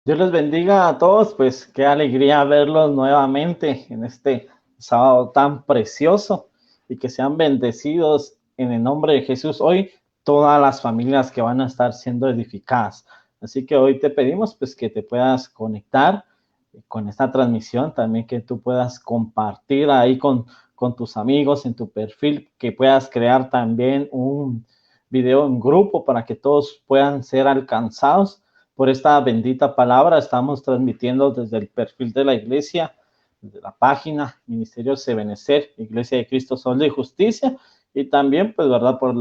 Dios les bendiga a todos, pues qué alegría verlos nuevamente en este sábado tan precioso y que sean bendecidos en el nombre de Jesús hoy todas las familias que van a estar siendo edificadas. Así que hoy te pedimos pues que te puedas conectar con esta transmisión, también que tú puedas compartir ahí con tus amigos en tu perfil, que puedas crear también un video en grupo para que todos puedan ser alcanzados por esta bendita palabra. Estamos transmitiendo desde el perfil de la iglesia, desde la página Ministerio Sebenecer, Iglesia de Cristo Sol de Justicia, y también, pues, ¿verdad? Por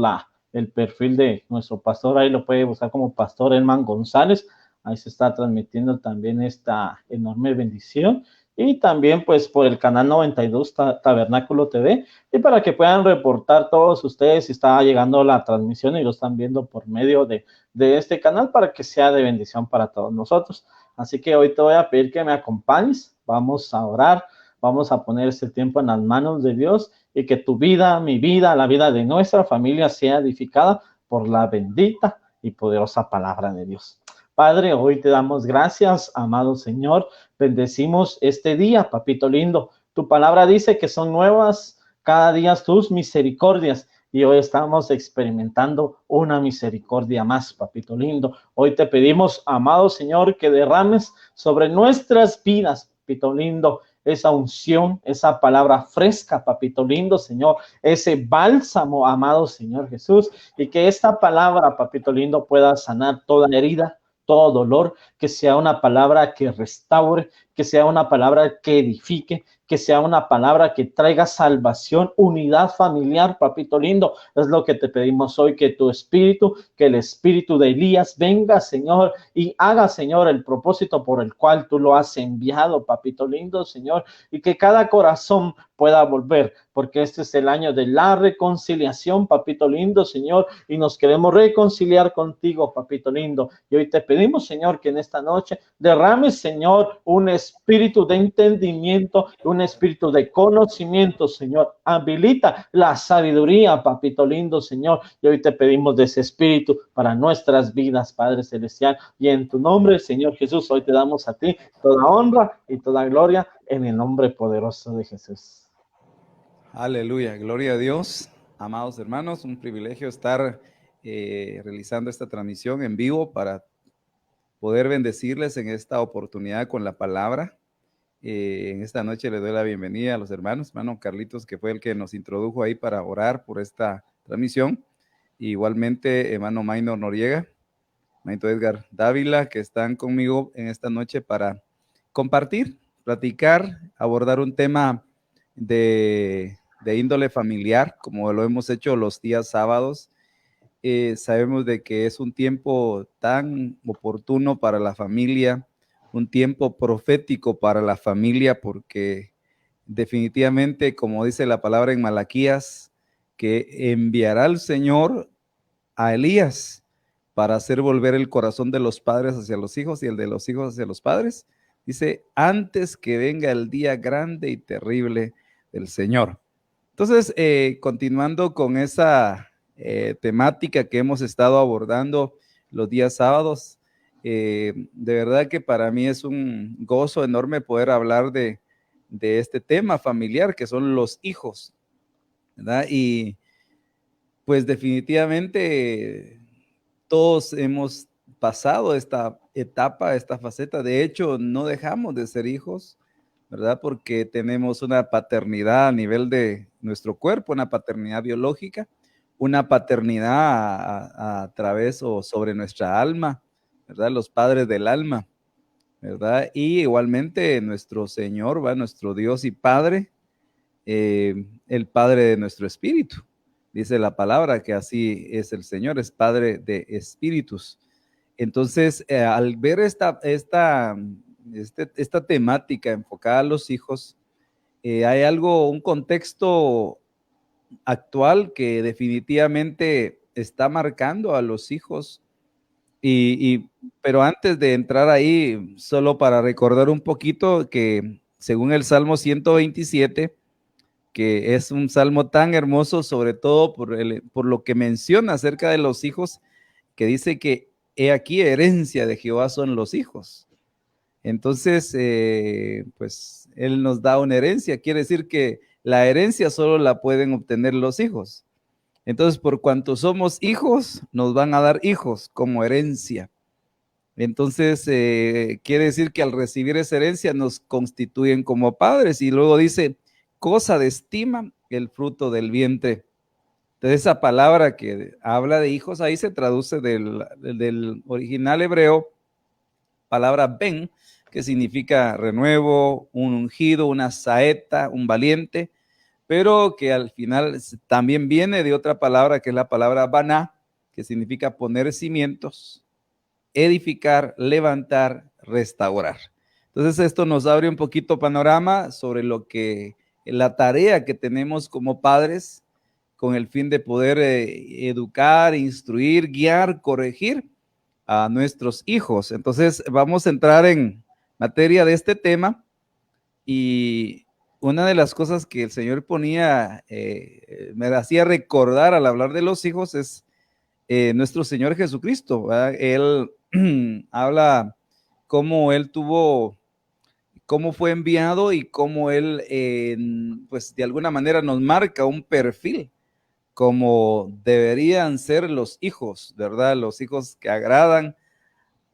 el perfil de nuestro pastor, ahí lo puede buscar como Pastor Elman González. Ahí se está transmitiendo también esta enorme bendición. Y también, pues, por el canal 92 Tabernáculo TV. Y para que puedan reportar todos ustedes si está llegando la transmisión y lo están viendo por medio de este canal para que sea de bendición para todos nosotros. Así que hoy te voy a pedir que me acompañes, vamos a orar, vamos a poner este tiempo en las manos de Dios y que tu vida, mi vida, la vida de nuestra familia sea edificada por la bendita y poderosa palabra de Dios. Padre, hoy te damos gracias, amado Señor, bendecimos este día, papito lindo. Tu palabra dice que son nuevas cada día tus misericordias y hoy estamos experimentando una misericordia más, papito lindo. Hoy te pedimos, amado Señor, que derrames sobre nuestras vidas, papito lindo, esa unción, esa palabra fresca, papito lindo, Señor, ese bálsamo, amado Señor Jesús, y que esta palabra, papito lindo, pueda sanar toda herida, todo dolor, que sea una palabra que restaure, que sea una palabra que edifique, que sea una palabra que traiga salvación, unidad familiar, papito lindo. Es lo que te pedimos hoy, que tu espíritu, que el espíritu de Elías venga, Señor, y haga, Señor, el propósito por el cual tú lo has enviado, papito lindo, Señor, y que cada corazón pueda volver, porque este es el año de la reconciliación, papito lindo, Señor, y nos queremos reconciliar contigo, papito lindo. Y hoy te pedimos, Señor, que en esta noche derrames, Señor, un espíritu de entendimiento, un espíritu de conocimiento, Señor. Habilita la sabiduría, papito lindo, Señor. Y hoy te pedimos de ese espíritu para nuestras vidas, Padre Celestial. Y en tu nombre, Señor Jesús, hoy te damos a ti toda honra y toda gloria en el nombre poderoso de Jesús. Aleluya, gloria a Dios. Amados hermanos, un privilegio estar realizando esta transmisión en vivo para poder bendecirles en esta oportunidad con la palabra. En esta noche le doy la bienvenida a los hermanos, hermano Carlitos, que fue el que nos introdujo ahí para orar por esta transmisión. Igualmente, hermano Maynor Noriega, Maynor Edgar Dávila, que están conmigo en esta noche para compartir, platicar, abordar un tema de índole familiar, como lo hemos hecho los días sábados. Sabemos de que es un tiempo tan oportuno para la familia, un tiempo profético para la familia, porque definitivamente, como dice la palabra en Malaquías, que enviará el Señor a Elías para hacer volver el corazón de los padres hacia los hijos y el de los hijos hacia los padres. Dice, antes que venga el día grande y terrible del Señor. Entonces, continuando con esa temática que hemos estado abordando los días sábados, de verdad que para mí es un gozo enorme poder hablar de este tema familiar que son los hijos, ¿verdad? Y pues definitivamente todos hemos pasado esta etapa, esta faceta. De hecho, no dejamos de ser hijos, ¿verdad? Porque tenemos una paternidad a nivel de nuestro cuerpo, una paternidad biológica, una paternidad a través o sobre nuestra alma, ¿verdad? Los padres del alma, ¿verdad? Y igualmente nuestro Señor, ¿va? Nuestro Dios y Padre, el Padre de nuestro espíritu. Dice la palabra que así es el Señor, es Padre de espíritus. Entonces, al ver esta temática enfocada a los hijos, hay un contexto actual que definitivamente está marcando a los hijos. Pero antes de entrar ahí, solo para recordar un poquito que según el Salmo 127, que es un salmo tan hermoso, sobre todo por lo que menciona acerca de los hijos, que dice que he aquí herencia de Jehová son los hijos. Entonces, pues Él nos da una herencia. Quiere decir que la herencia solo la pueden obtener los hijos. Entonces, por cuanto somos hijos, nos van a dar hijos como herencia. Entonces, quiere decir que al recibir esa herencia nos constituyen como padres. Y luego dice, cosa de estima el fruto del vientre. Entonces, esa palabra que habla de hijos, ahí se traduce del original hebreo, palabra ben, que significa renuevo, un ungido, una saeta, un valiente, pero que al final también viene de otra palabra, que es la palabra baná, que significa poner cimientos, edificar, levantar, restaurar. Entonces esto nos abre un poquito panorama sobre lo que la tarea que tenemos como padres con el fin de poder educar, instruir, guiar, corregir a nuestros hijos. Entonces vamos a entrar en materia de este tema y una de las cosas que el Señor ponía, me hacía recordar al hablar de los hijos es nuestro Señor Jesucristo, ¿verdad? Él habla cómo Él tuvo, cómo fue enviado y cómo Él, pues de alguna manera nos marca un perfil como deberían ser los hijos, ¿verdad? Los hijos que agradan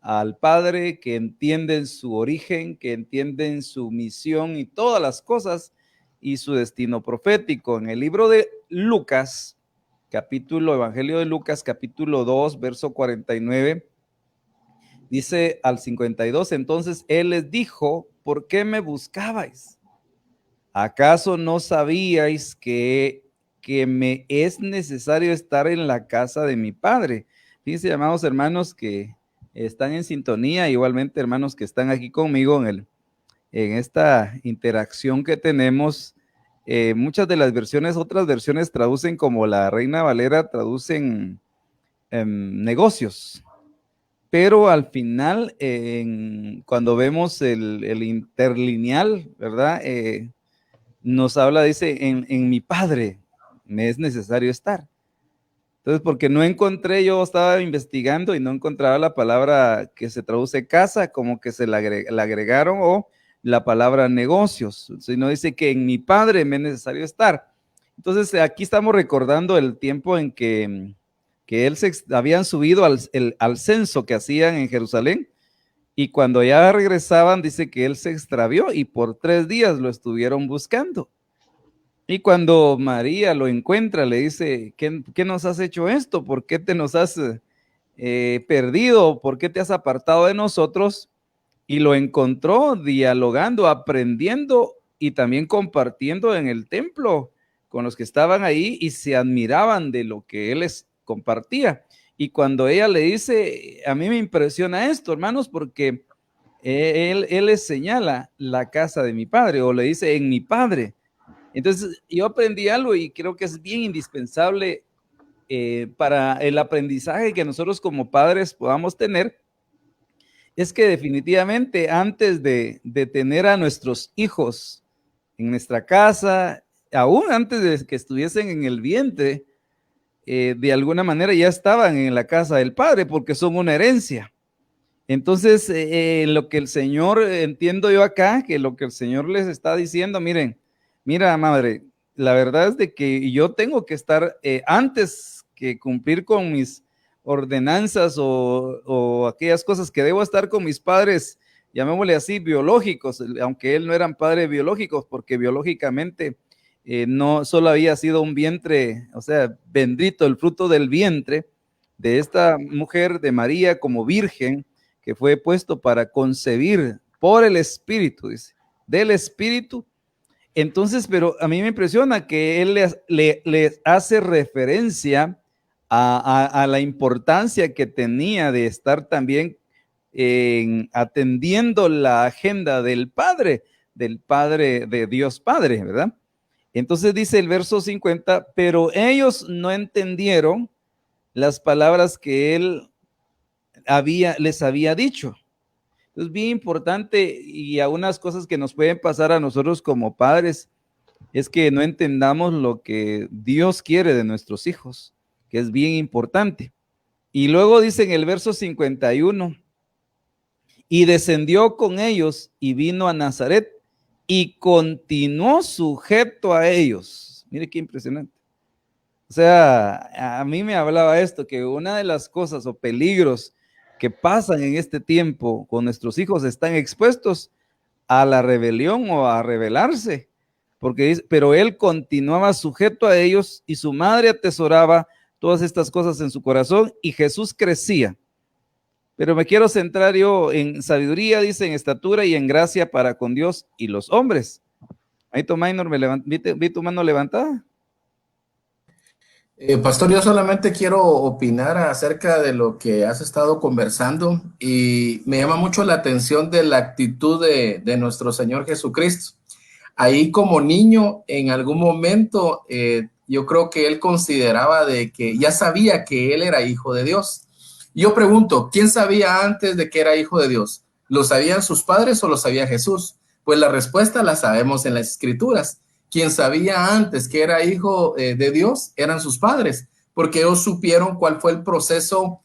al Padre, que entienden su origen, que entienden su misión y todas las cosas y su destino profético. En el libro de Lucas, Evangelio de Lucas, capítulo 2, verso 49, dice al 52, entonces Él les dijo, ¿por qué me buscabais? ¿Acaso no sabíais que me es necesario estar en la casa de mi Padre? Fíjense, amados hermanos, que están en sintonía, igualmente hermanos que están aquí conmigo en esta interacción que tenemos. Muchas de las versiones, otras versiones traducen como la Reina Valera, traducen negocios, pero al final, cuando vemos el interlineal, ¿verdad? Nos habla, dice, en mi Padre me es necesario estar. Entonces, porque no encontré, yo estaba investigando y no encontraba la palabra que se traduce casa, como que se la agregaron, o la palabra negocios, sino dice que en mi Padre me es necesario estar. Entonces, aquí estamos recordando el tiempo en que habían subido al censo que hacían en Jerusalén, y cuando ya regresaban, dice que él se extravió y por 3 días lo estuvieron buscando. Y cuando María lo encuentra, le dice, ¿qué nos has hecho esto? ¿Por qué te nos has perdido? ¿Por qué te has apartado de nosotros? Y lo encontró dialogando, aprendiendo y también compartiendo en el templo con los que estaban ahí y se admiraban de lo que él les compartía. Y cuando ella le dice, a mí me impresiona esto, hermanos, porque él les señala la casa de mi padre, o le dice en mi padre. Entonces yo aprendí algo y creo que es bien indispensable para el aprendizaje que nosotros como padres podamos tener, es que definitivamente antes de tener a nuestros hijos en nuestra casa, aún antes de que estuviesen en el vientre, de alguna manera ya estaban en la casa del Padre porque son una herencia. Entonces, lo que el Señor, entiendo yo acá, que lo que el Señor les está diciendo, miren, mira, madre, la verdad es de que yo tengo que estar, antes que cumplir con mis ordenanzas o aquellas cosas que debo estar con mis padres, llamémosle así, biológicos, aunque él no eran padres biológicos, porque biológicamente no solo había sido un vientre, o sea, bendito el fruto del vientre de esta mujer, de María como virgen, que fue puesto para concebir por el Espíritu, dice, del Espíritu. Entonces, pero a mí me impresiona que él les hace referencia a la importancia que tenía de estar también atendiendo la agenda del Padre de Dios Padre, ¿verdad? Entonces dice el verso 50, pero ellos no entendieron las palabras que él les había dicho. Es bien importante, y a unas cosas que nos pueden pasar a nosotros como padres es que no entendamos lo que Dios quiere de nuestros hijos, que es bien importante. Y luego dice en el verso 51, y descendió con ellos y vino a Nazaret y continuó sujeto a ellos. Mire qué impresionante. O sea, a mí me hablaba esto, que una de las cosas o peligros que pasan en este tiempo con nuestros hijos están expuestos a la rebelión o a rebelarse, porque dice, pero él continuaba sujeto a ellos y su madre atesoraba todas estas cosas en su corazón y Jesús crecía. Pero me quiero centrar yo en sabiduría, dice, en estatura y en gracia para con Dios y los hombres. Ahí Minor, vi tu mano levantada. Pastor, yo solamente quiero opinar acerca de lo que has estado conversando y me llama mucho la atención de la actitud de nuestro Señor Jesucristo. Ahí como niño, en algún momento, yo creo que él consideraba de que ya sabía que él era hijo de Dios. Yo pregunto, ¿quién sabía antes de que era hijo de Dios? ¿Lo sabían sus padres o lo sabía Jesús? Pues la respuesta la sabemos en las Escrituras. Quien sabía antes que era hijo de Dios eran sus padres, porque ellos supieron cuál fue el proceso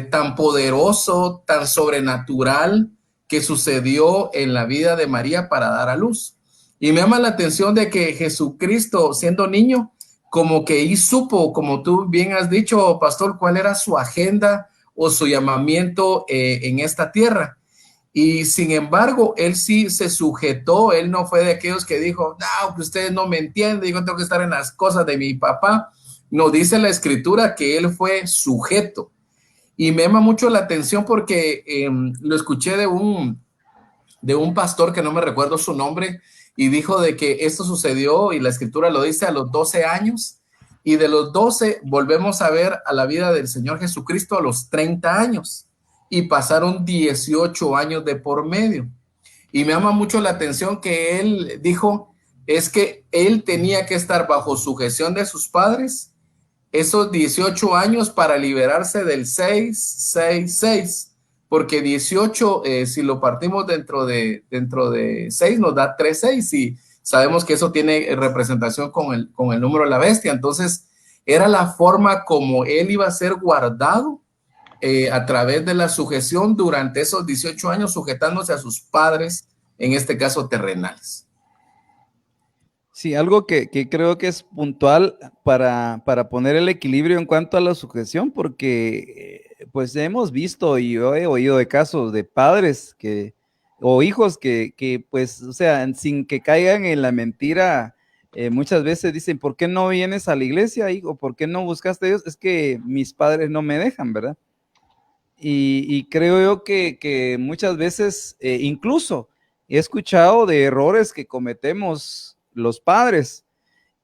tan poderoso, tan sobrenatural que sucedió en la vida de María para dar a luz. Y me llama la atención de que Jesucristo, siendo niño, como que y supo, como tú bien has dicho, pastor, cuál era su agenda o su llamamiento en esta tierra. Y sin embargo, él sí se sujetó, él no fue de aquellos que dijo, no, que ustedes no me entienden, yo tengo que estar en las cosas de mi papá. Nos dice la escritura que él fue sujeto. Y me llama mucho la atención porque lo escuché de un pastor que no me recuerdo su nombre y dijo de que esto sucedió, y la escritura lo dice, a los 12 años, y de los 12 volvemos a ver a la vida del Señor Jesucristo a los 30 años. Y pasaron 18 años de por medio. Y me llama mucho la atención que él dijo, es que él tenía que estar bajo sujeción de sus padres esos 18 años para liberarse del 666, porque 18, si lo partimos dentro de 6, nos da 36, y sabemos que eso tiene representación con el número de la bestia. Entonces, era la forma como él iba a ser guardado a través de la sujeción durante esos 18 años, sujetándose a sus padres, en este caso terrenales. Sí, algo que creo que es puntual para poner el equilibrio en cuanto a la sujeción, porque pues hemos visto y yo he oído de casos de padres o hijos que pues, o sea, sin que caigan en la mentira, muchas veces dicen, ¿por qué no vienes a la iglesia, hijo? ¿Por qué no buscaste a Dios? Es que mis padres no me dejan, ¿verdad? Y creo yo que muchas veces, incluso he escuchado de errores que cometemos los padres,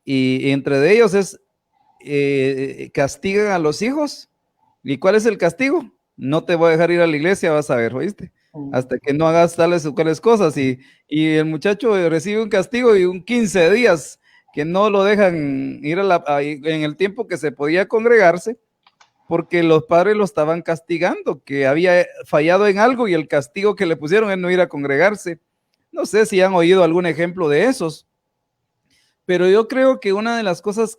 y entre de ellos es, castigan a los hijos. ¿Y cuál es el castigo? No te voy a dejar ir a la iglesia, vas a ver, ¿oíste? Hasta que no hagas tales o cuales cosas, y el muchacho recibe un castigo y un 15 días que no lo dejan ir en el tiempo que se podía congregarse, porque los padres lo estaban castigando, que había fallado en algo, y el castigo que le pusieron es no ir a congregarse. No sé si han oído algún ejemplo de esos, pero yo creo que una de las cosas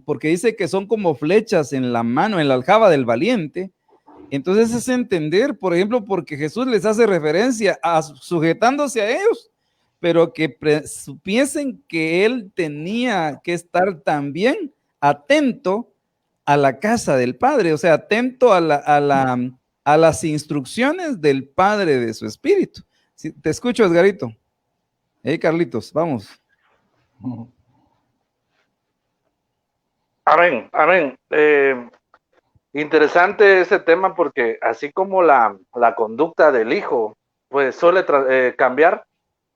porque dice que son como flechas en la mano, en la aljaba del valiente, entonces es entender, por ejemplo, porque Jesús les hace referencia a sujetándose a ellos, pero que supiesen que él tenía que estar también atento a la casa del Padre, o sea, atento a las instrucciones del Padre de su Espíritu. Sí, te escucho, Edgarito. Hey, Carlitos, vamos. Amén, amén. Interesante ese tema, porque así como la conducta del hijo pues suele cambiar,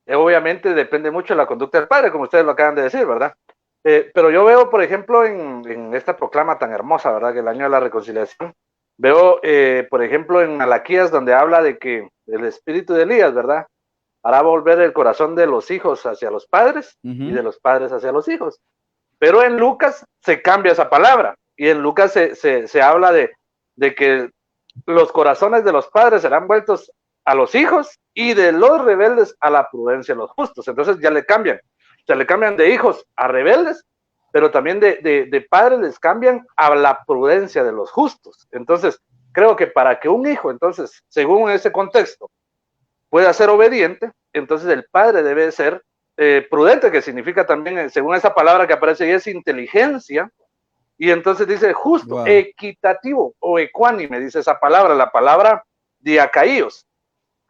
obviamente depende mucho de la conducta del padre, como ustedes lo acaban de decir, ¿verdad? Pero yo veo, por ejemplo, en esta proclama tan hermosa, ¿verdad? Que el año de la reconciliación, veo, por ejemplo, en Malaquías, donde habla de que el espíritu de Elías, ¿verdad?, hará volver el corazón de los hijos hacia los padres y de los padres hacia los hijos. Pero en Lucas se cambia esa palabra, y en Lucas se habla de que los corazones de los padres serán vueltos a los hijos, y de los rebeldes a la prudencia de los justos. Entonces ya le cambian. Se le cambian de hijos a rebeldes, pero también de padres les cambian a la prudencia de los justos. Entonces, creo que para que un hijo, entonces, según ese contexto, pueda ser obediente, entonces el padre debe ser prudente, que significa también, según esa palabra que aparece ahí, es inteligencia, y entonces dice justo, Wow. equitativo o ecuánime, dice esa palabra, la palabra diacaíos.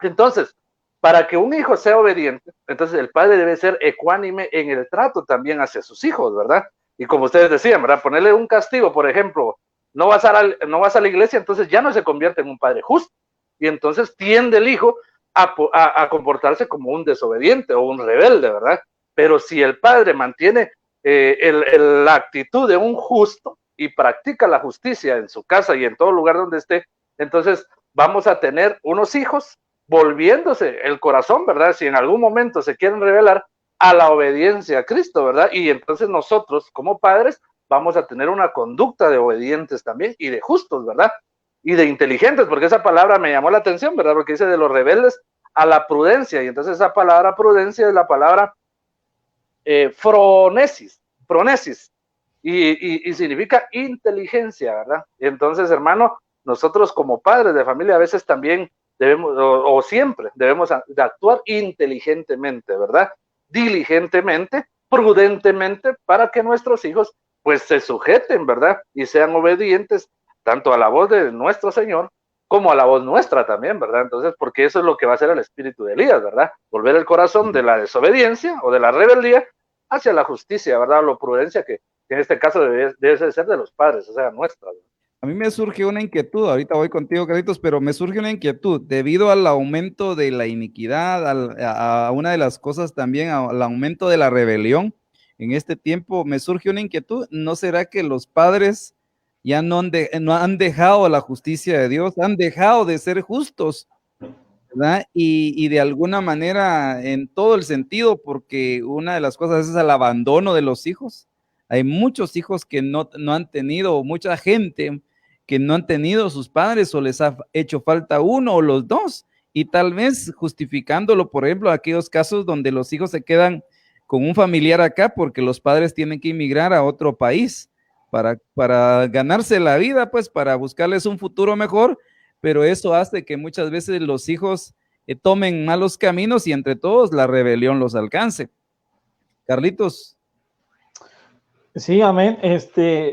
Entonces, para que un hijo sea obediente, entonces el padre debe ser ecuánime en el trato también hacia sus hijos, ¿verdad? Y como ustedes decían, ¿verdad? Ponerle un castigo, por ejemplo, no vas a la iglesia, entonces ya no se convierte en un padre justo. Y entonces tiende el hijo a comportarse como un desobediente o un rebelde, ¿verdad? Pero si el padre mantiene la actitud de un justo y practica la justicia en su casa y en todo lugar donde esté, entonces vamos a tener unos hijos volviéndose el corazón, ¿verdad? Si en algún momento se quieren revelar a la obediencia a Cristo, ¿verdad? Y entonces nosotros como padres vamos a tener una conducta de obedientes también y de justos, ¿verdad? Y de inteligentes, porque esa palabra me llamó la atención, ¿verdad? Porque dice de los rebeldes a la prudencia, y entonces esa palabra prudencia es la palabra fronesis, y significa inteligencia, ¿verdad? Y entonces, hermano, nosotros como padres de familia a veces también debemos, o siempre debemos de actuar inteligentemente, ¿verdad? Diligentemente, prudentemente, para que nuestros hijos pues se sujeten, ¿verdad? Y sean obedientes tanto a la voz de nuestro Señor como a la voz nuestra también, ¿verdad? Entonces, porque eso es lo que va a hacer el espíritu de Elías, ¿verdad? Volver el corazón de la desobediencia o de la rebeldía hacia la justicia, ¿verdad? La prudencia que en este caso debe ser de los padres, o sea, nuestra. A mí me surge una inquietud, ahorita voy contigo, Carlitos, pero me surge una inquietud debido al aumento de la iniquidad, a una de las cosas también, al aumento de la rebelión. En este tiempo me surge una inquietud, ¿no será que los padres ya no han dejado la justicia de Dios, han dejado de ser justos, ¿verdad? Y de alguna manera, en todo el sentido, porque una de las cosas es el abandono de los hijos. Hay muchos hijos que no han tenido, mucha gente que no han tenido sus padres o les ha hecho falta uno o los dos, y tal vez justificándolo, por ejemplo, aquellos casos donde los hijos se quedan con un familiar acá porque los padres tienen que emigrar a otro país para ganarse la vida, pues para buscarles un futuro mejor, pero eso hace que muchas veces los hijos tomen malos caminos y entre todos la rebelión los alcance. Carlitos. Sí, amén.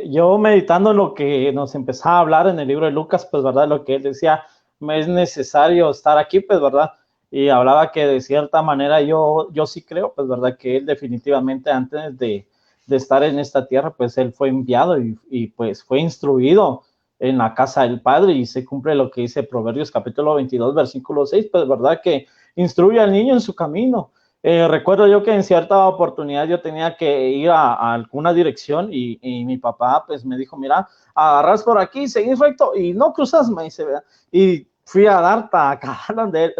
Yo meditando en lo que nos empezaba a hablar en el libro de Lucas, pues, ¿verdad? Lo que él decía, me es necesario estar aquí, pues, ¿verdad? Y hablaba que de cierta manera yo sí creo, pues, ¿verdad? Que él definitivamente antes de estar en esta tierra, pues, él fue enviado y pues fue instruido en la casa del Padre y se cumple lo que dice Proverbios capítulo 22, versículo 6, pues, ¿verdad? Que instruye al niño en su camino. Recuerdo yo que en cierta oportunidad yo tenía que ir a alguna dirección y mi papá pues me dijo, mira, agarras por aquí, seguís recto y no cruzas, me dice, ¿verdad? Y fui a dar acá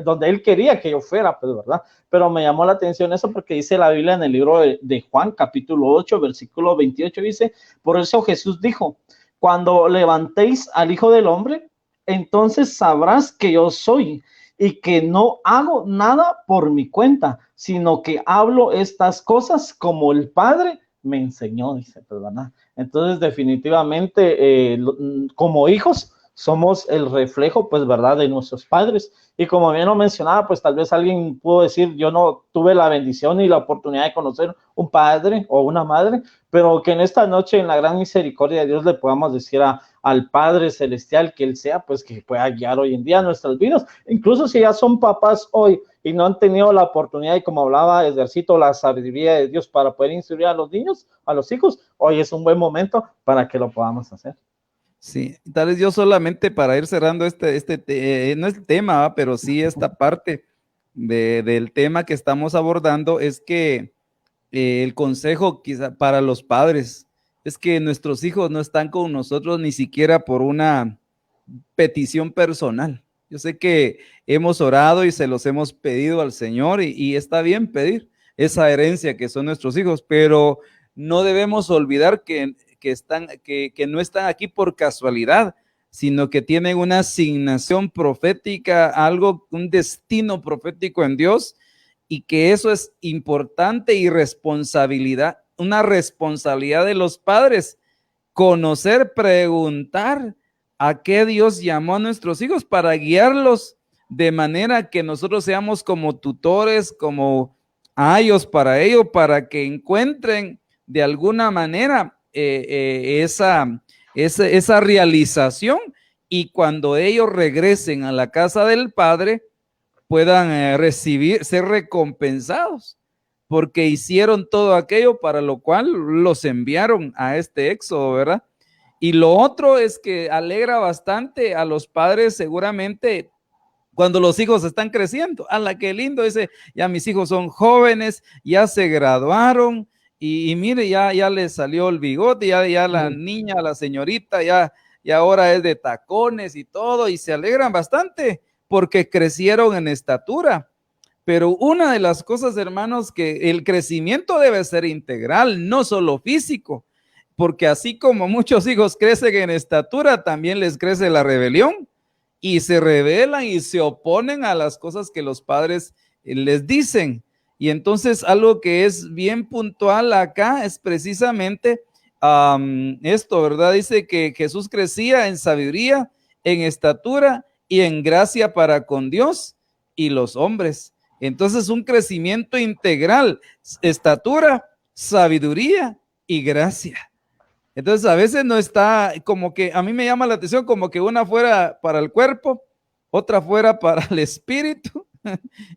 donde él quería que yo fuera, pues, ¿verdad? Pero me llamó la atención eso porque dice la Biblia en el libro de Juan, capítulo 8, versículo 28, dice, por eso Jesús dijo, cuando levantéis al Hijo del Hombre, entonces sabrás que yo soy y que no hago nada por mi cuenta, sino que hablo estas cosas como el Padre me enseñó, dice, ¿verdad? Entonces, definitivamente, como hijos, somos el reflejo, pues, ¿verdad?, de nuestros padres. Y como bien lo mencionaba, pues tal vez alguien pudo decir, yo no tuve la bendición y la oportunidad de conocer un padre o una madre, pero que en esta noche, en la gran misericordia de Dios, le podamos decir al Padre Celestial que Él sea, pues, que pueda guiar hoy en día nuestras vidas, incluso si ya son papás hoy y no han tenido la oportunidad, y como hablaba Edgarcito, la sabiduría de Dios para poder instruir a los niños, a los hijos, hoy es un buen momento para que lo podamos hacer. Sí, tal vez yo solamente para ir cerrando no es el tema, pero sí esta parte del tema que estamos abordando es que el consejo quizá para los padres es que nuestros hijos no están con nosotros ni siquiera por una petición personal. Yo sé que hemos orado y se los hemos pedido al Señor y está bien pedir esa herencia que son nuestros hijos, pero no debemos olvidar que no están aquí por casualidad, sino que tienen una asignación profética, un destino profético en Dios, y que eso es importante y una responsabilidad de los padres, conocer, preguntar a qué Dios llamó a nuestros hijos para guiarlos de manera que nosotros seamos como tutores, como ayos para ellos, para que encuentren de alguna manera esa realización, y cuando ellos regresen a la casa del Padre puedan ser recompensados, porque hicieron todo aquello para lo cual los enviaron a este éxodo, ¿verdad? Y lo otro es que alegra bastante a los padres seguramente cuando los hijos están creciendo. ¡Hala, qué lindo! Dice, ya mis hijos son jóvenes, ya se graduaron, y mire, ya les salió el bigote, ya la niña, la señorita, ya ahora es de tacones y todo, y se alegran bastante porque crecieron en estatura. Pero una de las cosas, hermanos, que el crecimiento debe ser integral, no solo físico, porque así como muchos hijos crecen en estatura, también les crece la rebelión y se rebelan y se oponen a las cosas que los padres les dicen. Y entonces algo que es bien puntual acá es precisamente esto, ¿verdad? Dice que Jesús crecía en sabiduría, en estatura y en gracia para con Dios y los hombres. Entonces un crecimiento integral, estatura, sabiduría y gracia. Entonces a veces no está como que, a mí me llama la atención como que una fuera para el cuerpo, otra fuera para el espíritu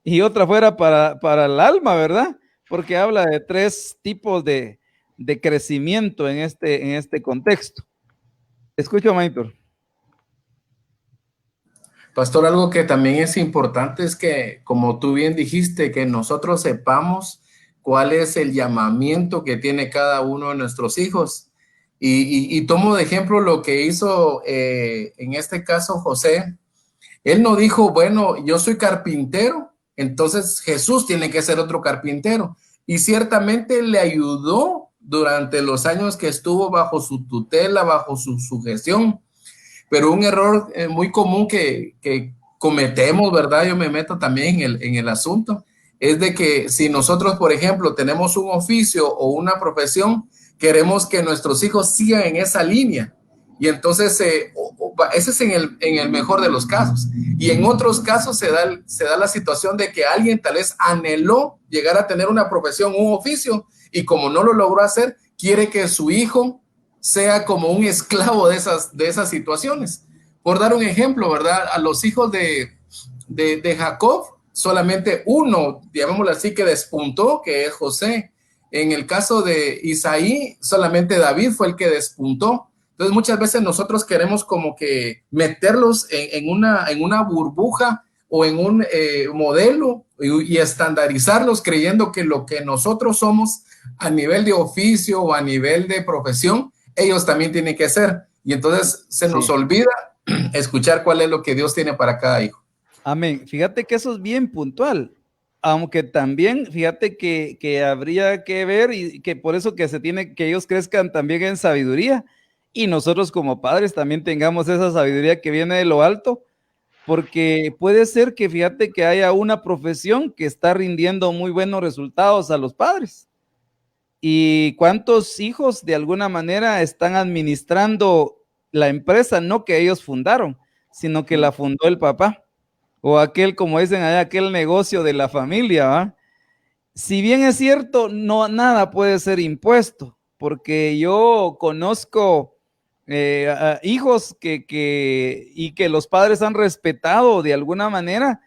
y otra fuera para el alma, ¿verdad? Porque habla de tres tipos de crecimiento en este contexto. Escucho, Maitor. Pastor, algo que también es importante es que, como tú bien dijiste, que nosotros sepamos cuál es el llamamiento que tiene cada uno de nuestros hijos. Y tomo de ejemplo lo que hizo en este caso José. Él no dijo, bueno, yo soy carpintero, entonces Jesús tiene que ser otro carpintero. Y ciertamente le ayudó durante los años que estuvo bajo su tutela, bajo su gestión. Pero un error muy común que cometemos, ¿verdad? Yo me meto también en el asunto, es de que si nosotros, por ejemplo, tenemos un oficio o una profesión, queremos que nuestros hijos sigan en esa línea. Y entonces, ese es en el mejor de los casos. Y en otros casos se da la situación de que alguien tal vez anheló llegar a tener una profesión, un oficio, y como no lo logró hacer, quiere que su hijo sea como un esclavo de esas situaciones. Por dar un ejemplo, ¿verdad? A los hijos de Jacob, solamente uno, llamémoslo así, que despuntó, que es José. En el caso de Isaí, solamente David fue el que despuntó. Entonces, muchas veces nosotros queremos como que meterlos en una burbuja o en un modelo y estandarizarlos creyendo que lo que nosotros somos a nivel de oficio o a nivel de profesión, ellos también tienen que ser. Y entonces se nos olvida escuchar cuál es lo que Dios tiene para cada hijo. Amén. Fíjate que eso es bien puntual, aunque también fíjate que habría que ver y que por eso que se tiene que ellos crezcan también en sabiduría y nosotros como padres también tengamos esa sabiduría que viene de lo alto, porque puede ser que fíjate que haya una profesión que está rindiendo muy buenos resultados a los padres. ¿Y cuántos hijos de alguna manera están administrando la empresa? No que ellos fundaron, sino que la fundó el papá. O aquel, como dicen allá, aquel negocio de la familia, ¿va? Si bien es cierto, no nada puede ser impuesto, porque yo conozco hijos que los padres han respetado de alguna manera,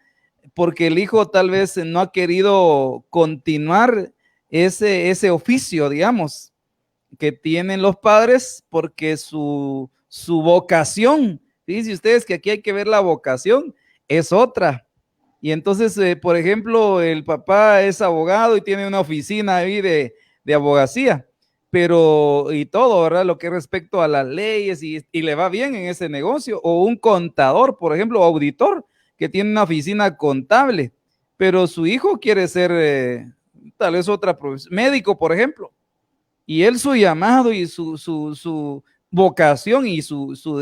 porque el hijo tal vez no ha querido continuar ese oficio, digamos, que tienen los padres, porque su vocación, dice ustedes que aquí hay que ver la vocación, es otra. Y entonces, por ejemplo, el papá es abogado y tiene una oficina ahí de abogacía, pero y todo, ¿verdad? Lo que respecto a las leyes y le va bien en ese negocio. O un contador, por ejemplo, auditor, que tiene una oficina contable, pero su hijo quiere ser tal vez otra profesión, médico, por ejemplo. Y él su llamado y su vocación y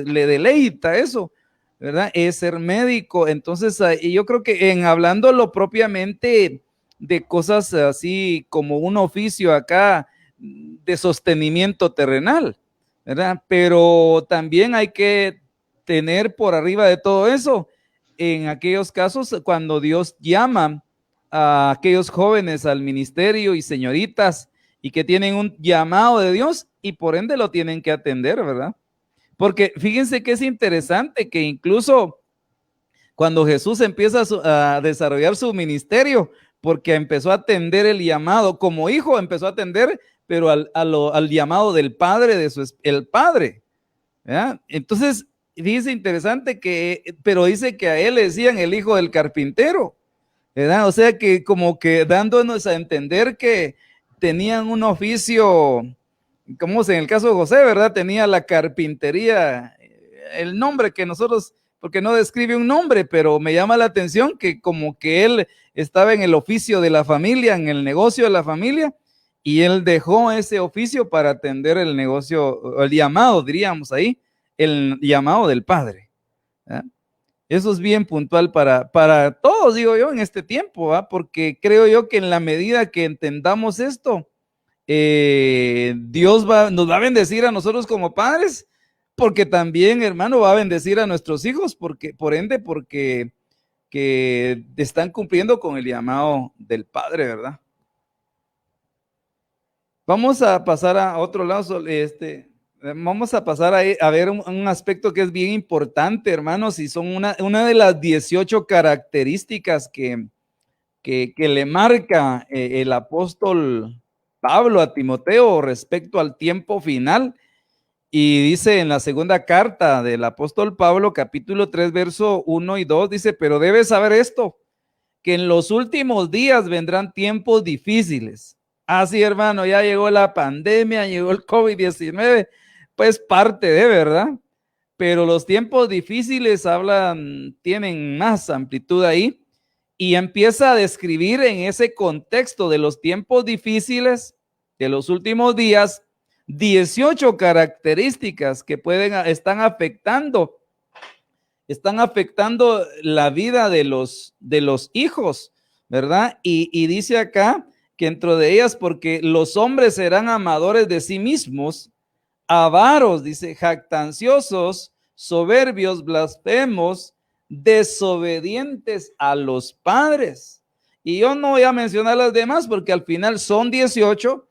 le deleita eso, ¿verdad? Es ser médico. Entonces, yo creo que en hablándolo propiamente de cosas así como un oficio acá de sostenimiento terrenal, ¿verdad? Pero también hay que tener por arriba de todo eso en aquellos casos cuando Dios llama a aquellos jóvenes al ministerio y señoritas y que tienen un llamado de Dios y por ende lo tienen que atender, ¿verdad? Porque fíjense que es interesante que incluso cuando Jesús empieza a desarrollar su ministerio, porque empezó a atender el llamado, como hijo empezó a atender, pero al llamado del Padre, el Padre, ¿verdad? Entonces, dice interesante pero dice que a él le decían el hijo del carpintero, ¿verdad? O sea que como que dándonos a entender que tenían un oficio, como en el caso de José, ¿verdad? Tenía la carpintería, el nombre que nosotros, porque no describe un nombre, pero me llama la atención que como que él estaba en el oficio de la familia, en el negocio de la familia, y él dejó ese oficio para atender el negocio, el llamado, diríamos ahí, el llamado del Padre, ¿verdad? Eso es bien puntual para todos, digo yo, en este tiempo, ¿verdad? Porque creo yo que en la medida que entendamos esto, Dios nos va a bendecir a nosotros como padres, porque también, hermano, va a bendecir a nuestros hijos, porque que están cumpliendo con el llamado del Padre, ¿verdad? Vamos a pasar a otro lado, vamos a pasar a ver un aspecto que es bien importante, hermanos, y son una de las 18 características que le marca el apóstol Pablo a Timoteo respecto al tiempo final. Y dice en la segunda carta del apóstol Pablo, capítulo 3, verso 1 y 2, dice, pero debes saber esto, que en los últimos días vendrán tiempos difíciles. Así, hermano, ya llegó la pandemia, llegó el COVID-19, pues parte de, ¿verdad? Pero los tiempos difíciles tienen más amplitud ahí, y empieza a describir en ese contexto de los tiempos difíciles, de los últimos días, 18 características que están afectando la vida de los hijos, ¿verdad? Y dice acá que dentro de ellas, porque los hombres serán amadores de sí mismos, avaros, dice, jactanciosos, soberbios, blasfemos, desobedientes a los padres. Y yo no voy a mencionar las demás porque al final son 18,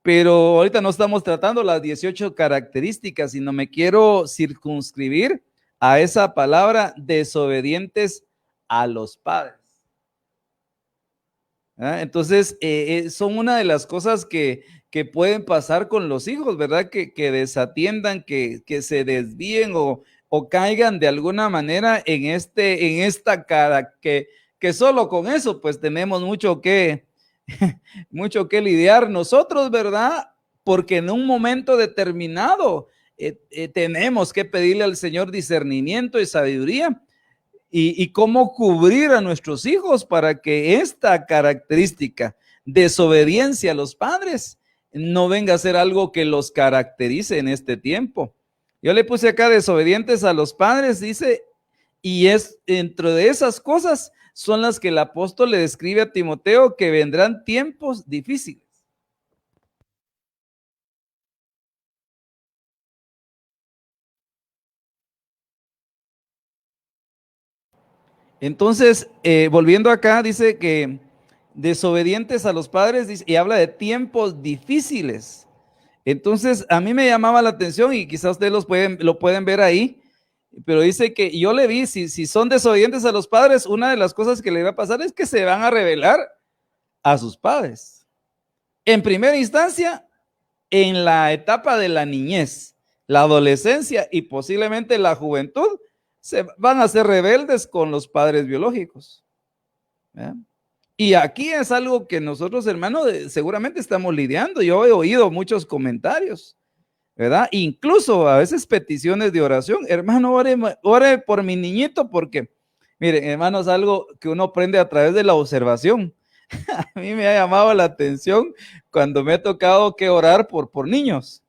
pero ahorita no estamos tratando las 18 características, sino me quiero circunscribir a esa palabra, desobedientes a los padres. Entonces, son una de las cosas que pueden pasar con los hijos, ¿verdad? Que desatiendan, que se desvíen o caigan de alguna manera en esta cara, que solo con eso pues tenemos mucho que lidiar nosotros, ¿verdad? Porque en un momento determinado tenemos que pedirle al Señor discernimiento y sabiduría y cómo cubrir a nuestros hijos para que esta característica, desobediencia a los padres, no venga a ser algo que los caracterice en este tiempo. Yo le puse acá desobedientes a los padres, dice, y es dentro de esas cosas son las que el apóstol le describe a Timoteo, que vendrán tiempos difíciles. Entonces, volviendo acá, dice que desobedientes a los padres, dice, y habla de tiempos difíciles. Entonces, a mí me llamaba la atención, y quizás ustedes lo pueden ver ahí, pero dice que yo le vi, si son desobedientes a los padres, una de las cosas que le va a pasar es que se van a rebelar a sus padres. En primera instancia, en la etapa de la niñez, la adolescencia y posiblemente la juventud, se van a ser rebeldes con los padres biológicos. ¿Verdad? Y aquí es algo que nosotros, hermanos, seguramente estamos lidiando. Yo he oído muchos comentarios, ¿verdad? Incluso a veces peticiones de oración. Hermano, ore por mi niñito, porque, miren, hermanos, algo que uno aprende a través de la observación. A mí me ha llamado la atención cuando me ha tocado que orar por niños,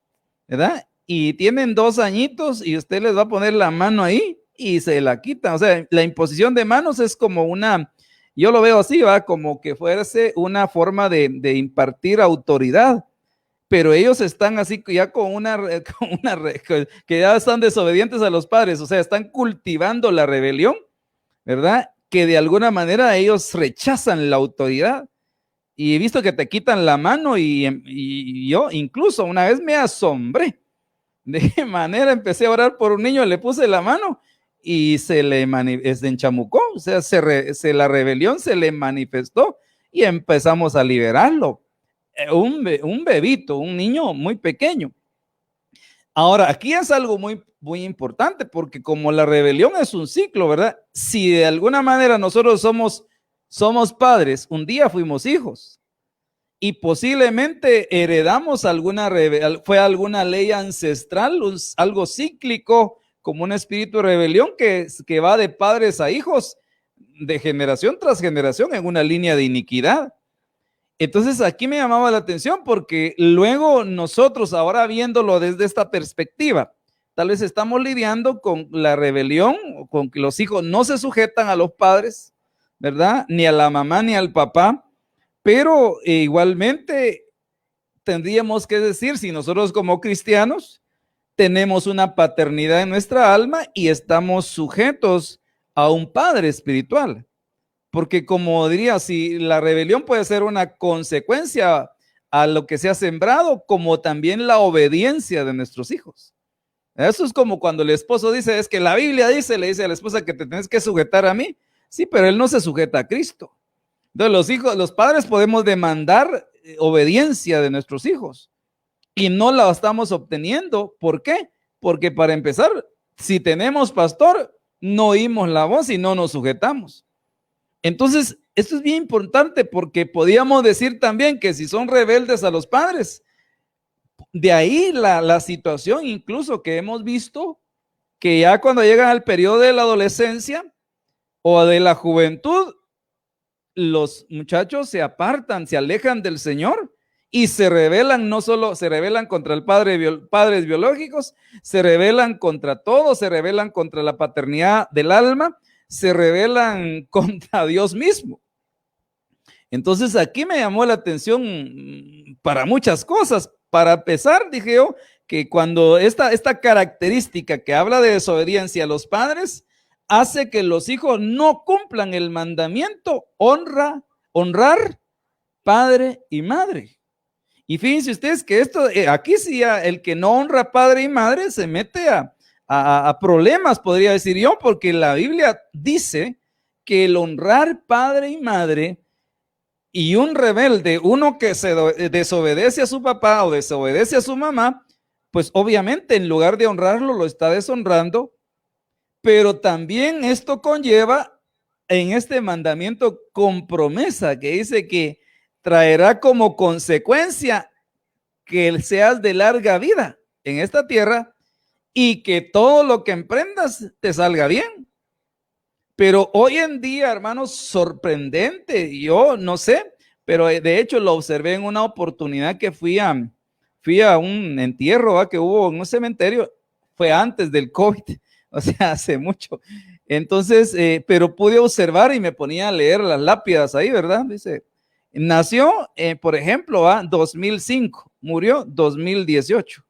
¿verdad? Y tienen 2 añitos y usted les va a poner la mano ahí y se la quitan. O sea, la imposición de manos es como yo lo veo así, va, como que fuese una forma de impartir autoridad. pero ellos están así ya que ya están desobedientes a los padres, o sea, están cultivando la rebelión, ¿verdad? Que de alguna manera ellos rechazan la autoridad. Y he visto que te quitan la mano y yo incluso una vez me asombré. De qué manera empecé a orar por un niño, le puse la mano y se enchamucó, o sea, la rebelión se le manifestó y empezamos a liberarlo. Un bebito, un niño muy pequeño. Ahora, aquí es algo muy, muy importante porque como la rebelión es un ciclo, ¿verdad? Si de alguna manera nosotros somos padres, un día fuimos hijos y posiblemente heredamos fue alguna ley ancestral, algo cíclico, como un espíritu de rebelión que va de padres a hijos, de generación tras generación en una línea de iniquidad. Entonces aquí me llamaba la atención porque luego nosotros ahora viéndolo desde esta perspectiva, tal vez estamos lidiando con la rebelión, con que los hijos no se sujetan a los padres, ¿verdad? Ni a la mamá ni al papá, pero igualmente tendríamos que decir, si nosotros como cristianos tenemos una paternidad en nuestra alma y estamos sujetos a un padre espiritual. Porque como diría, si la rebelión puede ser una consecuencia a lo que se ha sembrado, como también la obediencia de nuestros hijos. Eso es como cuando el esposo dice, es que la Biblia dice, le dice a la esposa que te tienes que sujetar a mí. Sí, pero él no se sujeta a Cristo. Entonces los padres podemos demandar obediencia de nuestros hijos y no la estamos obteniendo. ¿Por qué? Porque para empezar, si tenemos pastor, no oímos la voz y no nos sujetamos. Entonces, esto es bien importante porque podíamos decir también que si son rebeldes a los padres, de ahí la situación incluso que hemos visto, que ya cuando llegan al periodo de la adolescencia o de la juventud, los muchachos se apartan, se alejan del Señor y se rebelan, no solo se rebelan contra el padres biológicos, se rebelan contra todo, se rebelan contra la paternidad del alma, se rebelan contra Dios mismo. Entonces aquí me llamó la atención para muchas cosas. Para empezar, dije yo, que cuando esta característica que habla de desobediencia a los padres, hace que los hijos no cumplan el mandamiento, honrar padre y madre. Y fíjense ustedes que esto, aquí sí, el que no honra padre y madre se mete a problemas, podría decir yo, porque la Biblia dice que el honrar padre y madre y un rebelde, uno que se desobedece a su papá o desobedece a su mamá, pues obviamente en lugar de honrarlo lo está deshonrando, pero también esto conlleva en este mandamiento con promesa que dice que traerá como consecuencia que seas de larga vida en esta tierra y que todo lo que emprendas te salga bien. Pero hoy en día, hermanos, sorprendente, yo no sé, pero de hecho lo observé en una oportunidad que fui a un entierro que hubo en un cementerio, fue antes del COVID, o sea, hace mucho. Entonces, pero pude observar y me ponía a leer las lápidas ahí, ¿verdad? Dice, nació, por ejemplo, 2005, murió 2018.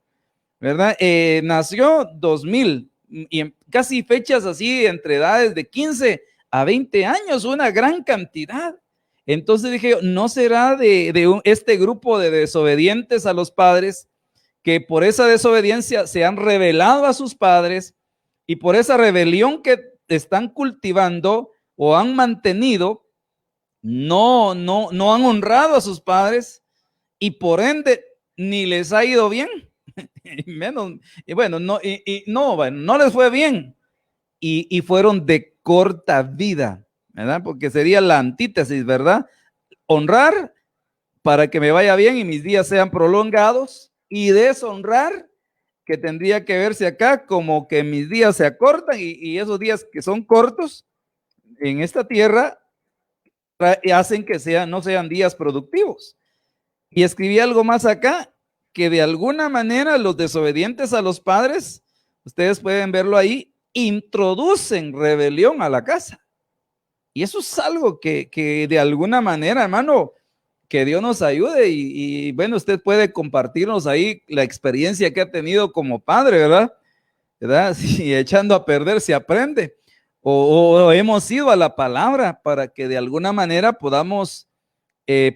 ¿Verdad? Nació 2000 y casi fechas así entre edades de 15 a 20 años, una gran cantidad. Entonces dije, ¿no será de este grupo de desobedientes a los padres que por esa desobediencia se han rebelado a sus padres y por esa rebelión que están cultivando o han mantenido, no han honrado a sus padres y por ende ni les ha ido bien? Menos, y bueno, no les fue bien y fueron de corta vida, ¿verdad? Porque sería la antítesis, ¿verdad? Honrar para que me vaya bien y mis días sean prolongados, y deshonrar, que tendría que verse acá como que mis días se acortan y esos días que son cortos en esta tierra hacen que no sean días productivos. Y escribí algo más acá, que de alguna manera los desobedientes a los padres, ustedes pueden verlo ahí, introducen rebelión a la casa. Y eso es algo que de alguna manera, hermano, que Dios nos ayude y bueno, usted puede compartirnos ahí la experiencia que ha tenido como padre, ¿verdad? Si echando a perder se aprende. O hemos ido a la palabra para que de alguna manera podamos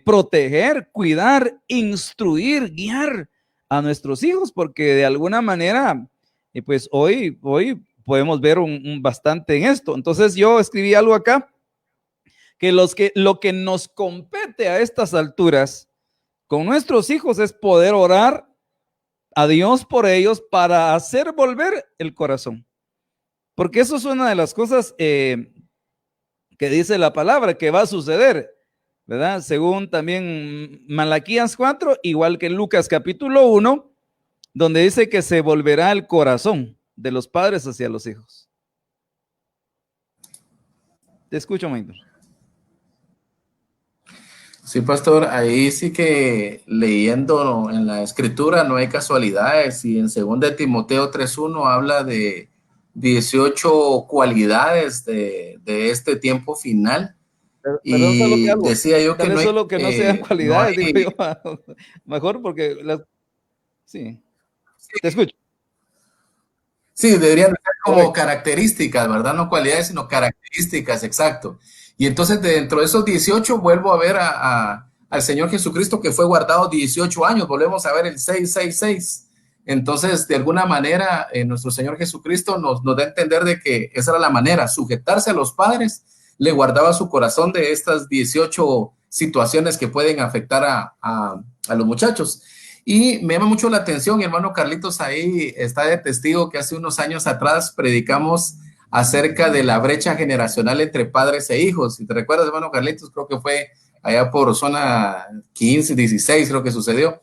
proteger, cuidar, instruir, guiar a nuestros hijos, porque de alguna manera, pues hoy podemos ver bastante en esto. Entonces yo escribí algo acá, que lo que nos compete a estas alturas con nuestros hijos es poder orar a Dios por ellos para hacer volver el corazón. Porque eso es una de las cosas que dice la palabra que va a suceder, ¿verdad? Según también Malaquías 4, igual que en Lucas capítulo 1, donde dice que se volverá el corazón de los padres hacia los hijos. Te escucho, Maynor. Sí, pastor, ahí sí que leyendo en la escritura no hay casualidades, y en 2 Timoteo 3:1 habla de 18 cualidades de este tiempo final. Pero solo que Y algo, decía yo tal que vez solo que no sean no cualidades, hay, digo yo, mejor porque sí, te escucho. sí, deberían ser como Correcto. características, ¿verdad? No cualidades, sino características, exacto. Y entonces dentro de esos 18 vuelvo a ver al Señor Jesucristo, que fue guardado 18 años, volvemos a ver el 666. Entonces, de alguna manera, nuestro Señor Jesucristo nos da a entender de que esa era la manera, sujetarse a los padres, le guardaba su corazón de estas 18 situaciones que pueden afectar a los muchachos. Y me llama mucho la atención, mi hermano Carlitos ahí está de testigo que hace unos años atrás predicamos acerca de la brecha generacional entre padres e hijos. Si te recuerdas, hermano Carlitos, creo que fue allá por zona 15, 16, creo que sucedió.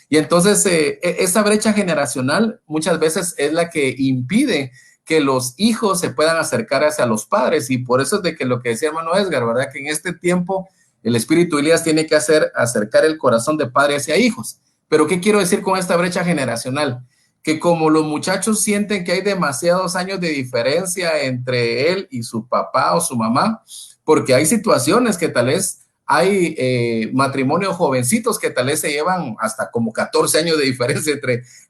Y entonces esa brecha generacional muchas veces es la que impide que los hijos se puedan acercar hacia los padres. Y por eso es de que lo que decía hermano Edgar, ¿verdad? Que en este tiempo el espíritu Elías tiene que acercar el corazón de padre hacia hijos. Pero ¿qué quiero decir con esta brecha generacional? Que como los muchachos sienten que hay demasiados años de diferencia entre él y su papá o su mamá, porque hay situaciones que tal vez hay matrimonios jovencitos que tal vez se llevan hasta como 14 años de diferencia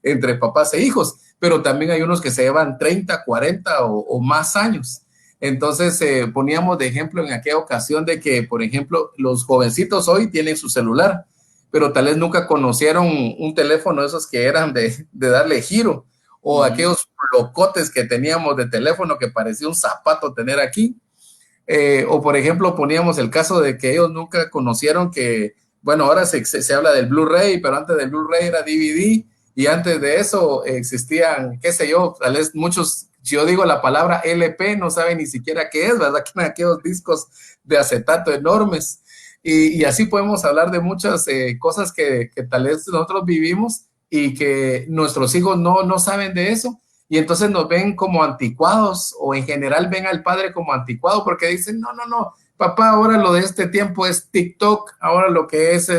entre papás e hijos, pero también hay unos que se llevan 30, 40 o más años. Entonces poníamos de ejemplo en aquella ocasión de que, por ejemplo, los jovencitos hoy tienen su celular, pero tal vez nunca conocieron un teléfono de esos que eran de darle giro, o aquellos locotes que teníamos de teléfono que parecía un zapato tener aquí. O por ejemplo, poníamos el caso de que ellos nunca conocieron que, bueno, ahora se habla del Blu-ray, pero antes del Blu-ray era DVD, y antes de eso existían, qué sé yo, tal vez muchos, si yo digo la palabra LP, no saben ni siquiera qué es, ¿verdad? Que eran aquellos discos de acetato enormes. Y así podemos hablar de muchas cosas que tal vez nosotros vivimos y que nuestros hijos no saben de eso, y entonces nos ven como anticuados, o en general ven al padre como anticuado porque dicen, no, papá, ahora lo de este tiempo es TikTok, ahora lo que es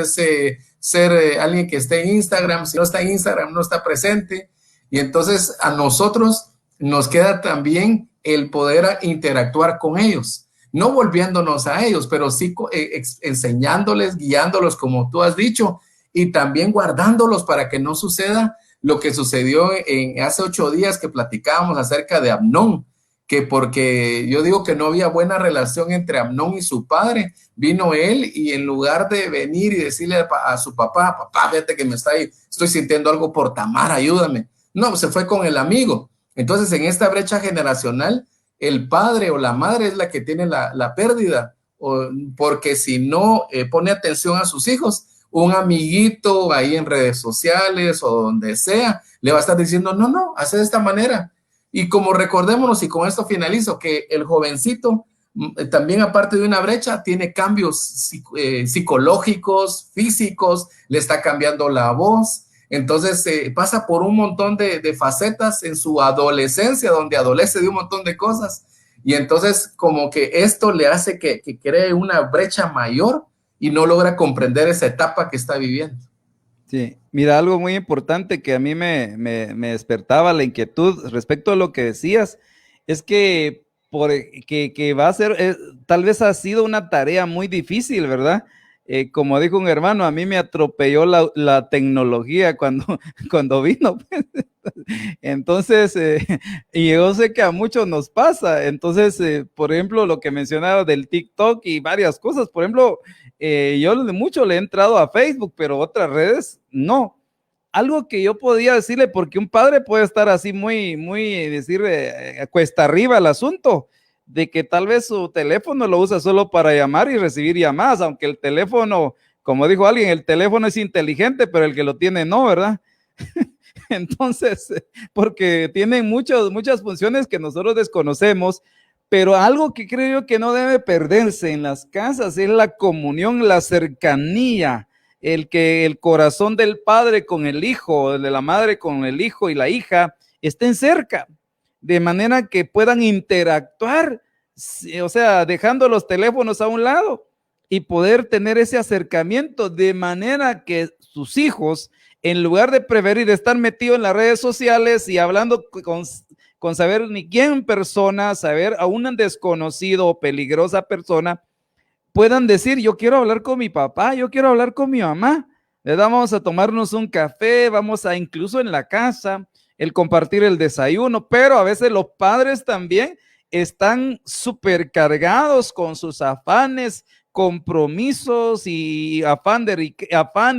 ser alguien que esté en Instagram, si no está en Instagram no está presente. Y entonces a nosotros nos queda también el poder interactuar con ellos, no volviéndonos a ellos, pero sí enseñándoles, guiándolos, como tú has dicho, y también guardándolos para que no suceda lo que sucedió hace 8 días que platicábamos acerca de Amnón, que porque yo digo que no había buena relación entre Amnón y su padre, vino él y en lugar de venir y decirle a su papá, fíjate que estoy sintiendo algo por Tamar, ayúdame. No, se fue con el amigo. Entonces, en esta brecha generacional, el padre o la madre es la que tiene la pérdida, porque si no pone atención a sus hijos, un amiguito ahí en redes sociales o donde sea, le va a estar diciendo, no, hace de esta manera. Y como recordémonos, y con esto finalizo, que el jovencito también, aparte de una brecha, tiene cambios psicológicos, físicos, le está cambiando la voz. Entonces pasa por un montón de facetas en su adolescencia, donde adolece de un montón de cosas. Y entonces como que esto le hace que cree una brecha mayor y no logra comprender esa etapa que está viviendo. Sí, mira, algo muy importante que a mí me despertaba la inquietud respecto a lo que decías, es que que va a ser, tal vez ha sido una tarea muy difícil, ¿verdad? como dijo un hermano, a mí me atropelló la tecnología cuando vino. Entonces, y yo sé que a muchos nos pasa. Entonces, por ejemplo, lo que mencionaba del TikTok y varias cosas, por ejemplo, yo mucho le he entrado a Facebook, pero otras redes no. Algo que yo podía decirle, porque un padre puede estar así decir, cuesta arriba el asunto, de que tal vez su teléfono lo usa solo para llamar y recibir llamadas, aunque el teléfono, como dijo alguien, el teléfono es inteligente, pero el que lo tiene no, ¿verdad? Entonces, porque tienen muchas funciones que nosotros desconocemos, pero algo que creo yo que no debe perderse en las casas es la comunión, la cercanía, que el corazón del padre con el hijo, de la madre con el hijo y la hija estén cerca, de manera que puedan interactuar, o sea, dejando los teléfonos a un lado y poder tener ese acercamiento, de manera que sus hijos, en lugar de preferir estar metido en las redes sociales y hablando con saber ni quién persona, saber a un desconocido o peligrosa persona, puedan decir, yo quiero hablar con mi papá, yo quiero hablar con mi mamá, ¿verdad? Vamos a tomarnos un café, vamos a incluso en la casa, el compartir el desayuno, pero a veces los padres también están supercargados con sus afanes, compromisos y afán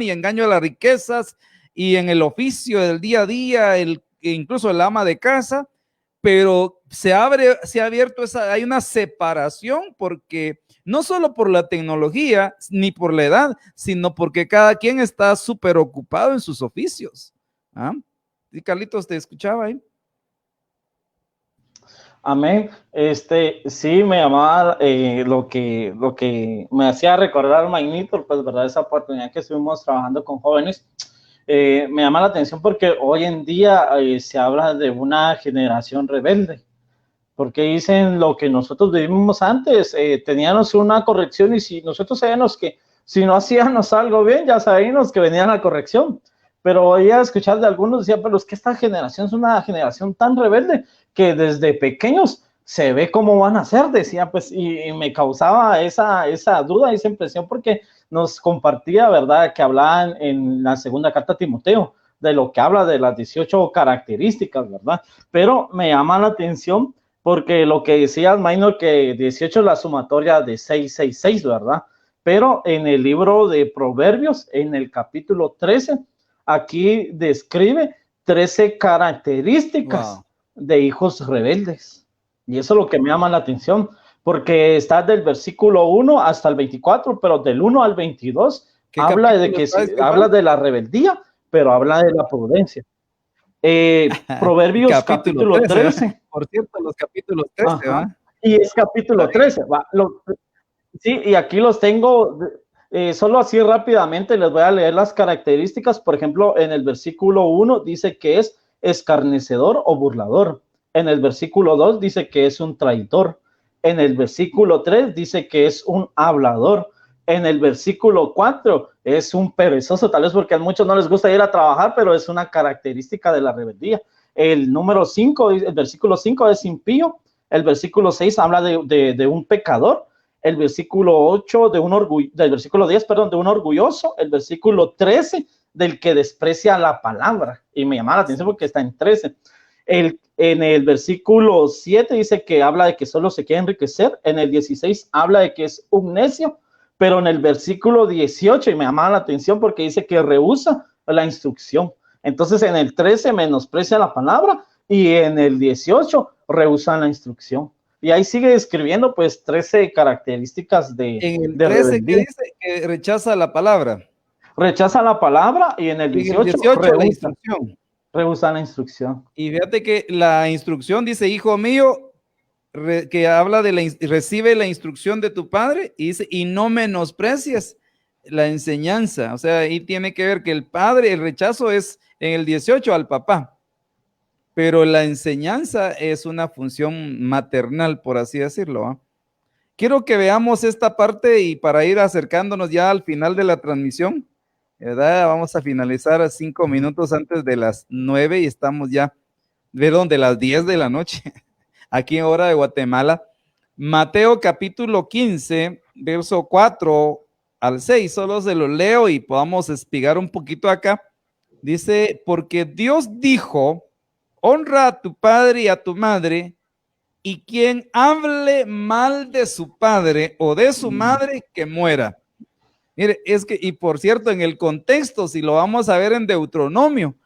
y engaño a las riquezas y en el oficio del día a día, incluso el ama de casa, pero se ha abierto hay una separación, porque no solo por la tecnología ni por la edad, sino porque cada quien está súper ocupado en sus oficios. ¿Ah? ¿Sí, Carlitos, te escuchaba ahí? Amén. Sí me llamaba lo que me hacía recordar Magnitor, pues verdad, esa oportunidad que estuvimos trabajando con jóvenes. Me llama la atención porque hoy en día se habla de una generación rebelde, porque dicen lo que nosotros vivimos antes, teníamos una corrección y si nosotros sabíamos que si no hacíamos algo bien, ya sabíamos que venía la corrección. Pero hoy a escuchar de algunos decía, pero es que esta generación es una generación tan rebelde que desde pequeños se ve cómo van a ser, decía, pues, y me causaba esa duda, esa impresión, porque nos compartía, ¿verdad?, que hablaban en la segunda carta a Timoteo, de lo que habla de las 18 características, ¿verdad? Pero me llama la atención porque lo que decías, Maynor, que 18 es la sumatoria de 666, ¿verdad? Pero en el libro de Proverbios, en el capítulo 13, aquí describe 13 características de hijos rebeldes. Y eso es lo que me llama la atención, porque está del versículo 1 hasta el 24, pero del 1 al 22 habla de que habla de la rebeldía, pero habla de la prudencia. Proverbios capítulo 13. Por cierto, los capítulos 13, ¿va? Y es capítulo 13, ¿va? Sí, y aquí los tengo, solo así rápidamente les voy a leer las características. Por ejemplo, en el versículo 1 dice que es escarnecedor o burlador. En el versículo 2 dice que es un traidor. En el versículo 3 dice que es un hablador. En el versículo 4 es un perezoso, tal vez porque a muchos no les gusta ir a trabajar, pero es una característica de la rebeldía. El número 5, el versículo 5 es impío. El versículo 6 habla de un pecador. El versículo 8 del versículo 10, perdón, de un orgulloso. El versículo 13 del que desprecia la palabra. Y me llama la atención porque está en 13. En el versículo 7 dice que habla de que solo se quiere enriquecer. En el 16 habla de que es un necio. Pero en el versículo 18, y me llama la atención porque dice que rehúsa la instrucción. Entonces en el 13 menosprecia la palabra y en el 18 rehúsa la instrucción. Y ahí sigue describiendo pues 13 características de en el 13 rebeldía. que dice que rechaza la palabra. Rechaza la palabra y en el 18 la instrucción. Rehúsa la instrucción. Y fíjate que la instrucción dice, hijo mío, que habla de recibe la instrucción de tu padre y dice, y no menosprecies la enseñanza. O sea, ahí tiene que ver que el rechazo es en el 18 al papá, pero la enseñanza es una función maternal, por así decirlo, ¿eh? Quiero que veamos esta parte y para ir acercándonos ya al final de la transmisión, ¿verdad? Vamos a finalizar 5 minutos antes de las 9 y estamos ya, de las 10 de la noche. Aquí en hora de Guatemala. Mateo capítulo 15, verso 4 al 6, solo se lo leo y podamos espigar un poquito acá. Dice, porque Dios dijo, honra a tu padre y a tu madre, y quien hable mal de su padre o de su madre, que muera. Mire, es que, y por cierto, en el contexto, si lo vamos a ver en Deuteronomio,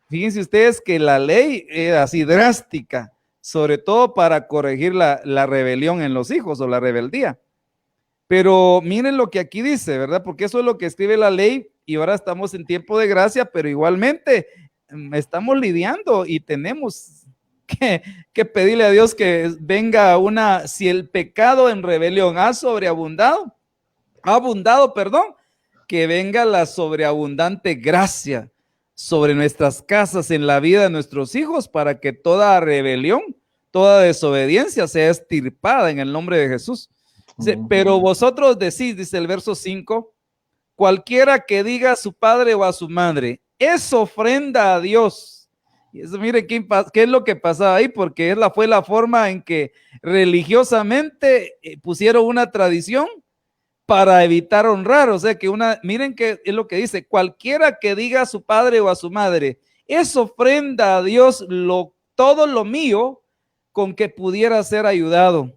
fíjense ustedes que la ley era así drástica, sobre todo para corregir la rebelión en los hijos o la rebeldía. Pero miren lo que aquí dice, ¿verdad? Porque eso es lo que escribe la ley y ahora estamos en tiempo de gracia, pero igualmente estamos lidiando y tenemos que pedirle a Dios que venga si el pecado en rebelión ha abundado, que venga la sobreabundante gracia sobre nuestras casas, en la vida de nuestros hijos, para que toda rebelión, toda desobediencia sea extirpada en el nombre de Jesús. Dice, pero vosotros decís, dice el verso 5, cualquiera que diga a su padre o a su madre, es ofrenda a Dios. Y eso, mire qué es lo que pasaba ahí, porque fue la forma en que religiosamente pusieron una tradición para evitar honrar. O sea que miren qué es lo que dice, cualquiera que diga a su padre o a su madre, es ofrenda a Dios todo lo mío con que pudiera ser ayudado.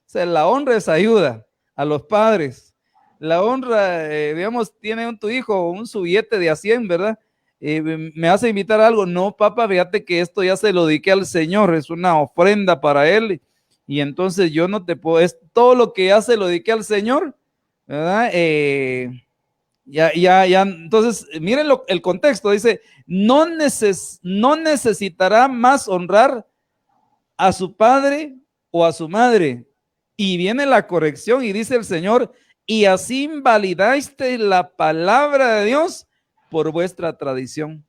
O sea, la honra es ayuda a los padres. La honra, digamos, tiene tu hijo su billete de a 100, ¿verdad? Me hace invitar a algo. No, papá, fíjate que esto ya se lo dediqué al Señor, es una ofrenda para Él. Y entonces yo no te puedo, es todo lo que ya se lo dediqué al Señor, ¿verdad? Entonces, miren el contexto, dice, no necesitará más honrar a su padre o a su madre. Y viene la corrección y dice el Señor, y así invalidaste la palabra de Dios por vuestra tradición.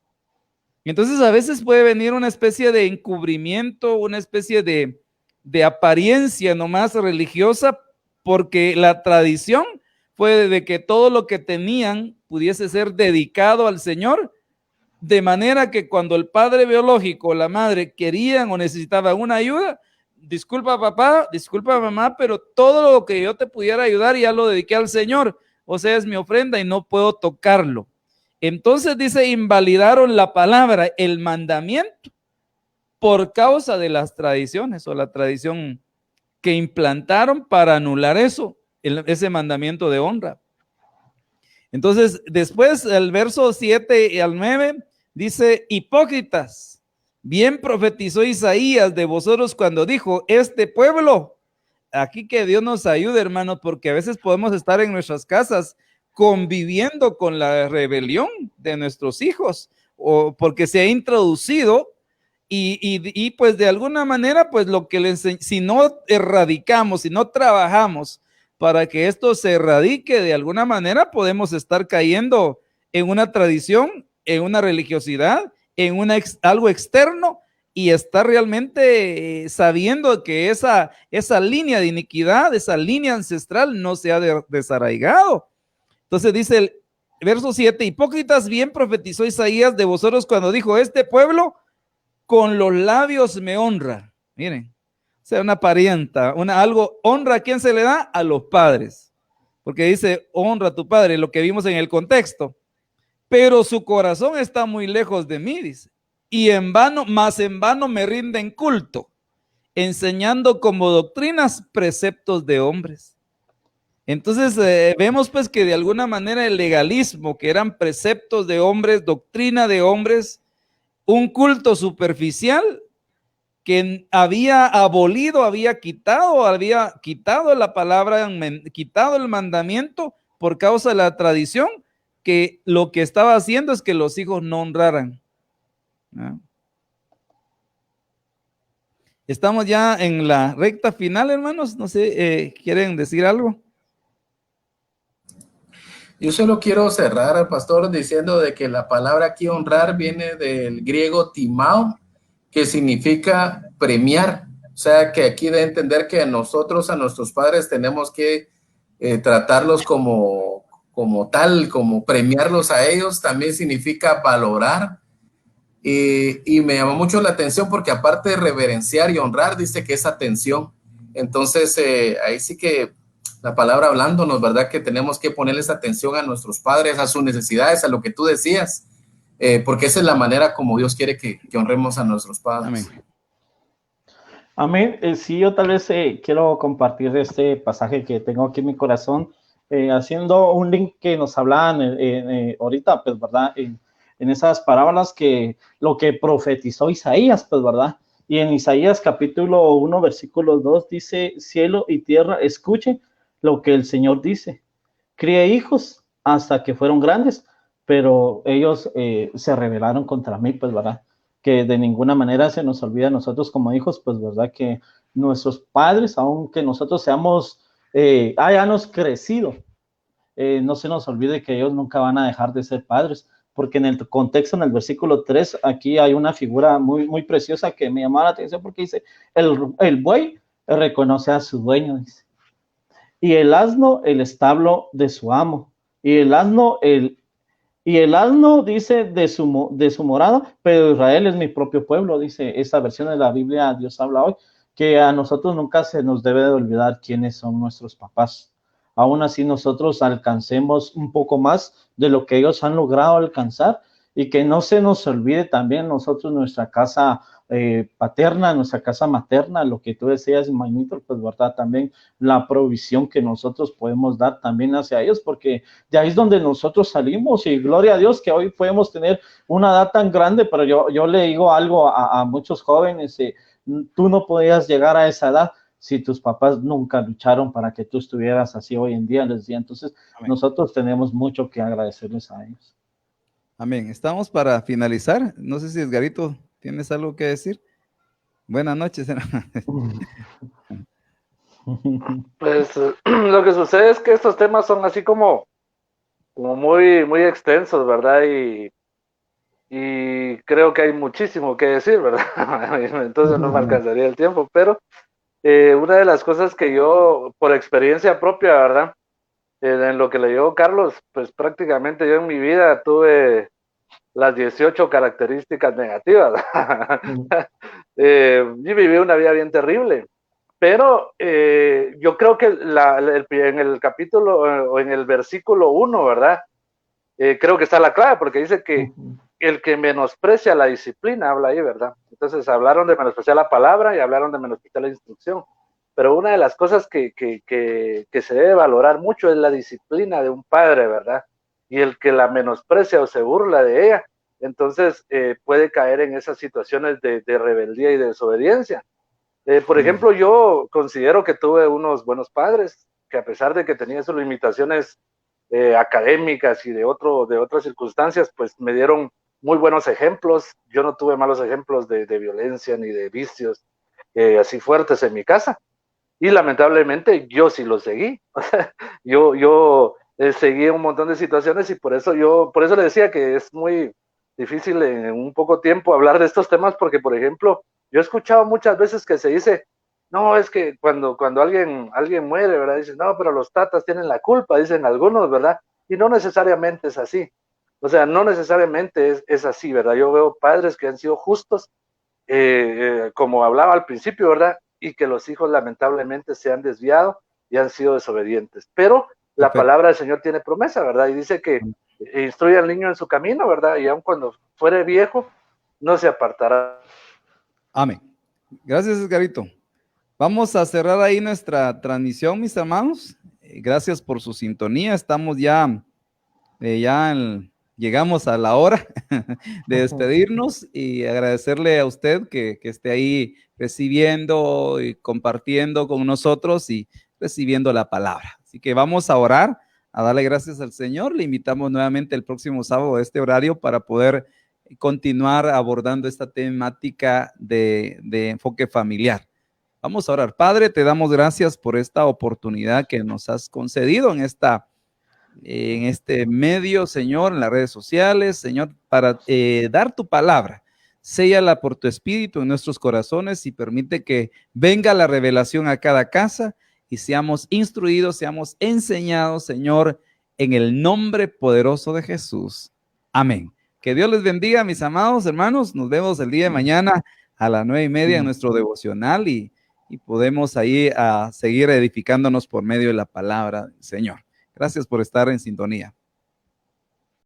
Entonces a veces puede venir una especie de encubrimiento, una especie de apariencia nomás religiosa, porque la tradición fue de que todo lo que tenían pudiese ser dedicado al Señor, de manera que cuando el padre biológico o la madre querían o necesitaban una ayuda, disculpa papá, disculpa mamá, pero todo lo que yo te pudiera ayudar ya lo dediqué al Señor, o sea, es mi ofrenda y no puedo tocarlo. Entonces dice, invalidaron la palabra, el mandamiento, por causa de las tradiciones o la tradición que implantaron para anular ese mandamiento de honra. Entonces, después el verso 7 al 9 dice, hipócritas, bien profetizó Isaías de vosotros cuando dijo, este pueblo, aquí que Dios nos ayude, hermanos, porque a veces podemos estar en nuestras casas conviviendo con la rebelión de nuestros hijos, o porque se ha introducido y pues de alguna manera, pues lo que si no erradicamos, si no trabajamos para que esto se erradique de alguna manera, podemos estar cayendo en una tradición, en una religiosidad, en algo externo, y estar realmente sabiendo que esa línea de iniquidad, esa línea ancestral no se ha desarraigado. Entonces dice el verso 7, hipócritas, bien profetizó Isaías de vosotros cuando dijo, este pueblo con los labios me honra. Miren, o sea, una parienta, honra a quién se le da, a los padres, porque dice honra a tu padre, lo que vimos en el contexto, pero su corazón está muy lejos de mí, dice, y en vano me rinden culto, enseñando como doctrinas preceptos de hombres. Entonces vemos pues que de alguna manera el legalismo, que eran preceptos de hombres, doctrina de hombres, un culto superficial que había abolido, había quitado la palabra, quitado el mandamiento por causa de la tradición, que lo que estaba haciendo es que los hijos no honraran. ¿No? Estamos ya en la recta final, hermanos. No sé, ¿quieren decir algo? Yo solo quiero cerrar, pastor, diciendo de que la palabra aquí honrar viene del griego timao, que significa premiar. O sea, que aquí de entender que nosotros a nuestros padres tenemos que tratarlos como tal, como premiarlos a ellos, también significa valorar. Y me llamó mucho la atención porque aparte de reverenciar y honrar, dice que es atención. Entonces, ahí sí que la palabra hablándonos, ¿verdad? Que tenemos que ponerles atención a nuestros padres, a sus necesidades, a lo que tú decías, porque esa es la manera como Dios quiere que honremos a nuestros padres. Amén. Amén. Sí, yo tal vez quiero compartir este pasaje que tengo aquí en mi corazón, haciendo un link que nos hablaban ahorita, pues, ¿verdad? En esas parábolas que lo que profetizó Isaías, pues, ¿verdad? Y en Isaías capítulo 1, versículo 2 dice, cielo y tierra, escuchen lo que el Señor dice. Crié hijos hasta que fueron grandes, pero ellos se rebelaron contra mí, pues, ¿verdad? Que de ninguna manera se nos olvida a nosotros como hijos, pues, ¿verdad? Que nuestros padres, aunque nosotros seamos, hayamos crecido, no se nos olvide que ellos nunca van a dejar de ser padres, porque en el contexto, en el versículo 3, aquí hay una figura muy, muy preciosa que me llamó la atención porque dice, el buey reconoce a su dueño, dice, y el asno el establo de su amo, y el asno dice de su morada, pero Israel es mi propio pueblo, dice esta versión de la Biblia, Dios habla hoy, que a nosotros nunca se nos debe de olvidar quiénes son nuestros papás. Aún así nosotros alcancemos un poco más de lo que ellos han logrado alcanzar y que no se nos olvide también nosotros nuestra casa paterna, nuestra casa materna, lo que tú decías, Magnito, pues verdad, también la provisión que nosotros podemos dar también hacia ellos, porque de ahí es donde nosotros salimos y gloria a Dios que hoy podemos tener una edad tan grande, pero yo le digo algo a muchos jóvenes, tú no podías llegar a esa edad si tus papás nunca lucharon para que tú estuvieras así hoy en día, les decía. Entonces, amén, nosotros tenemos mucho que agradecerles a ellos. Amén. Estamos para finalizar. No sé si Edgarito, ¿tienes algo que decir? Buenas noches. Pues lo que sucede es que estos temas son así como muy, muy extensos, ¿verdad? Y creo que hay muchísimo que decir, ¿verdad? Entonces no me alcanzaría el tiempo, pero una de las cosas que yo, por experiencia propia, ¿verdad? En lo que le dio Carlos, pues prácticamente yo en mi vida tuve las 18 características negativas. Yo viví una vida bien terrible, pero yo creo que en el capítulo o en el versículo 1, ¿verdad? Creo que está la clave, porque dice que el que menosprecia la disciplina, habla ahí, ¿verdad? Entonces hablaron de menospreciar la palabra y hablaron de menospreciar la instrucción. Pero una de las cosas que se debe valorar mucho es la disciplina de un padre, ¿verdad? Y el que la menosprecia o se burla de ella, entonces puede caer en esas situaciones de rebeldía y de desobediencia. Por ejemplo, yo considero que tuve unos buenos padres, que a pesar de que tenía sus limitaciones académicas y de otras circunstancias, pues me dieron muy buenos ejemplos. Yo no tuve malos ejemplos de violencia ni de vicios así fuertes en mi casa. Y lamentablemente yo sí lo seguí. yo seguí un montón de situaciones y por eso le decía que es muy difícil en un poco tiempo hablar de estos temas porque, por ejemplo, yo he escuchado muchas veces que se dice, no, es que cuando alguien muere, ¿verdad? Dicen, no, pero los tatas tienen la culpa, dicen algunos, ¿verdad? Y no necesariamente es así. O sea, no necesariamente es así, ¿verdad? Yo veo padres que han sido justos, como hablaba al principio, ¿verdad? Y que los hijos lamentablemente se han desviado y han sido desobedientes. Pero la palabra del Señor tiene promesa, ¿verdad? Y dice que instruye al niño en su camino, ¿verdad? Y aun cuando fuere viejo, no se apartará. Amén. Gracias, Edgarito. Vamos a cerrar ahí nuestra transmisión, mis hermanos. Gracias por su sintonía. Estamos llegamos a la hora de despedirnos y agradecerle a usted que esté ahí recibiendo y compartiendo con nosotros y recibiendo la palabra. Así que vamos a orar, a darle gracias al Señor. Le invitamos nuevamente el próximo sábado a este horario para poder continuar abordando esta temática de enfoque familiar. Vamos a orar. Padre, te damos gracias por esta oportunidad que nos has concedido en este medio, Señor, en las redes sociales, Señor, para dar tu palabra. Séllala por tu espíritu en nuestros corazones y permite que venga la revelación a cada casa y seamos instruidos, seamos enseñados, Señor, en el nombre poderoso de Jesús. Amén. Que Dios les bendiga, mis amados hermanos. Nos vemos el día de mañana a las 9:30 en nuestro devocional y y podemos ahí seguir edificándonos por medio de la palabra del Señor. Gracias por estar en sintonía.